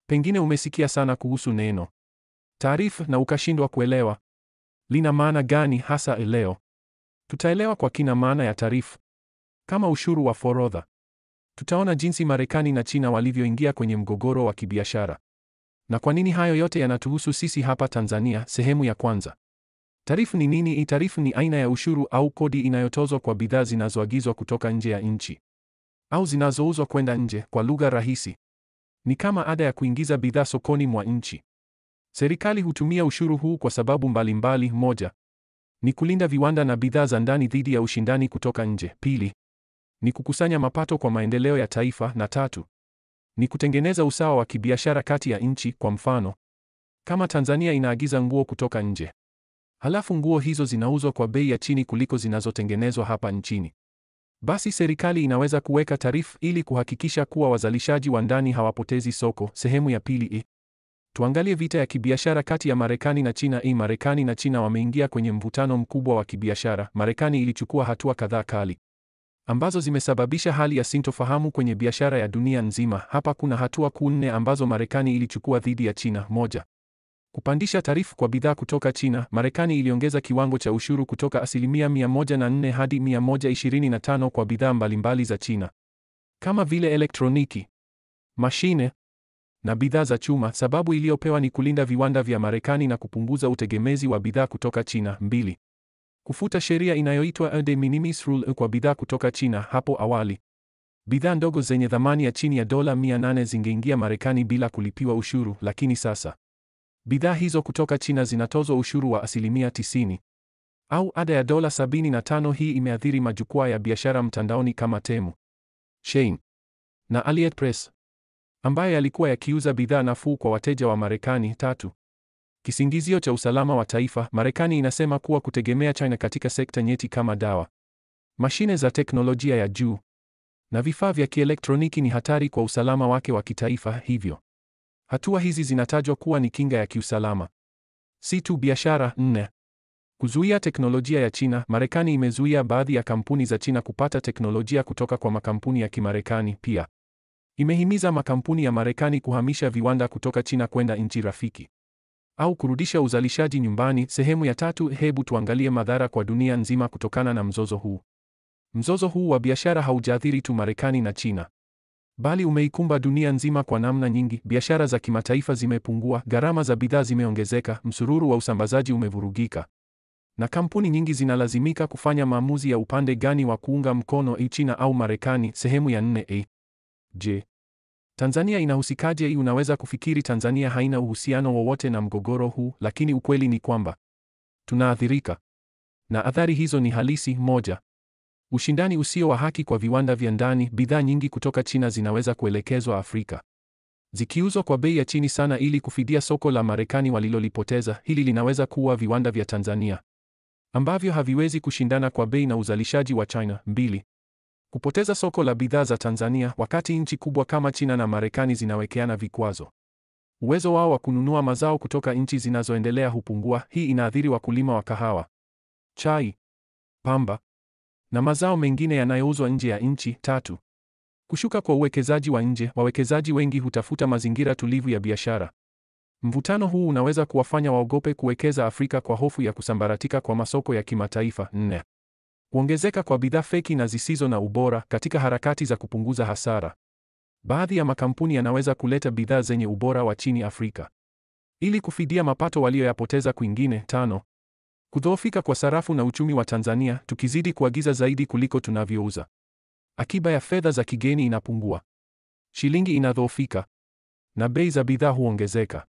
Pengine umesikia sana kuhusu neno tarifu na ukashindwa kuelewa lina maana gani hasa leo. Tutaelewa kwa kina maana ya tarifu kama ushuru wa forodha. Tutaona jinsi Marekani na China walivyoingia kwenye mgogoro wa kibiashara na kwa nini hayo yote yanatuhusu sisi hapa Tanzania. Sehemu ya kwanza. Tarifu ni nini? Tarifu ni aina ya ushuru au kodi inayotozwa kwa bidhaa zinazoagizwa kutoka nje ya nchi au zinazouzwa kwenda nje. Kwa lugha rahisi, ni kama ada ya kuingiza bidhaa sokoni mwa nchi. Serikali hutumia ushuru huu kwa sababu mbalimbali. Moja, ni kulinda viwanda na bidhaa za ndani dhidi ya ushindani kutoka nje. Pili, ni kukusanya mapato kwa maendeleo ya taifa. Na tatu, ni kutengeneza usawa wa kibiashara kati ya nchi. Kwa mfano, kama Tanzania inaagiza nguo kutoka nje, halafu nguo hizo zinauzwa kwa bei ya chini kuliko zinazotengenezwa hapa nchini, basi serikali inaweza kuweka tarifu ili kuhakikisha kuwa wazalishaji wa ndani hawapotezi soko. Sehemu ya pili. Tuangalie vita ya kibiashara kati ya Marekani na China. Marekani na China wameingia kwenye mvutano mkubwa wa kibiashara. Marekani ilichukua hatua kadhaa kali ambazo zimesababisha hali ya sintofahamu kwenye biashara ya dunia nzima. Hapa kuna hatua kuu 4 ambazo Marekani ilichukua dhidi ya China. Moja, kupandisha tarifu kwa bidhaa kutoka China. Marekani iliongeza kiwango cha ushuru kutoka 104% hadi 125% kwa bidhaa mbalimbali za China kama vile elektroniki, mashine na bidhaa za chuma. Sababu iliyopewa ni kulinda viwanda vya Marekani na kupunguza utegemezi wa bidhaa kutoka China. Mbili, kufuta sheria inayoitwa de minimis rule kwa bidhaa kutoka China. Hapo awali, bidhaa ndogo zenye thamani ya chini ya dola 800 zingeingia Marekani bila kulipiwa ushuru, lakini sasa bidhaa hizo kutoka China zinatozwa ushuru wa 90% au ada ya dola 75. Hii imeathiri majukwaa ya biashara mtandaoni kama Temu, Shein na AliExpress ambayo yalikuwa yakiuza bidhaa nafuu kwa wateja wa Marekani. Tatu, kisingizio cha usalama wa taifa. Marekani inasema kuwa kutegemea China katika sekta nyeti kama dawa, mashine za teknolojia ya juu na vifaa vya kielektroniki ni hatari kwa usalama wake wa kitaifa. Hivyo hatua hizi zinatajwa kuwa ni kinga ya kiusalama, si tu biashara. Nne, kuzuia teknolojia ya China. Marekani imezuia baadhi ya kampuni za China kupata teknolojia kutoka kwa makampuni ya Kimarekani. Pia imehimiza makampuni ya Marekani kuhamisha viwanda kutoka China kwenda nchi rafiki au kurudisha uzalishaji nyumbani. Sehemu ya tatu. Hebu tuangalie madhara kwa dunia nzima kutokana na mzozo huu. Mzozo huu wa biashara haujaathiri tu Marekani na China, bali umeikumba dunia nzima kwa namna nyingi. Biashara za kimataifa zimepungua, gharama za bidhaa zimeongezeka, msururu wa usambazaji umevurugika, na kampuni nyingi zinalazimika kufanya maamuzi ya upande gani wa kuunga mkono China au Marekani. Sehemu ya 4. Je, Tanzania inahusikaje? Unaweza kufikiri Tanzania haina uhusiano wowote na mgogoro huu, lakini ukweli ni kwamba tunaathirika, na athari hizo ni halisi. Moja, ushindani usio wa haki kwa viwanda vya ndani. Bidhaa nyingi kutoka China zinaweza kuelekezwa Afrika zikiuzwa kwa bei ya chini sana ili kufidia soko la Marekani walilolipoteza. Hili linaweza kuwa viwanda vya Tanzania ambavyo haviwezi kushindana kwa bei na uzalishaji wa China. Mbili, kupoteza soko la bidhaa za Tanzania. Wakati nchi kubwa kama China na Marekani zinawekeana vikwazo, uwezo wao wa kununua mazao kutoka nchi zinazoendelea hupungua. Hii inaathiri wakulima wa kahawa, chai, pamba na mazao mengine yanayouzwa nje ya nchi. Tatu, kushuka kwa uwekezaji wa nje. Wawekezaji wengi hutafuta mazingira tulivu ya biashara. Mvutano huu unaweza kuwafanya waogope kuwekeza Afrika kwa hofu ya kusambaratika kwa masoko ya kimataifa. Nne, kuongezeka kwa bidhaa feki na zisizo na ubora. Katika harakati za kupunguza hasara, baadhi ya makampuni yanaweza kuleta bidhaa zenye ubora wa chini Afrika ili kufidia mapato walioyapoteza kwingine. Tano, kudhoofika kwa sarafu na uchumi wa Tanzania. Tukizidi kuagiza zaidi kuliko tunavyouza, akiba ya fedha za kigeni inapungua, shilingi inadhoofika na bei za bidhaa huongezeka.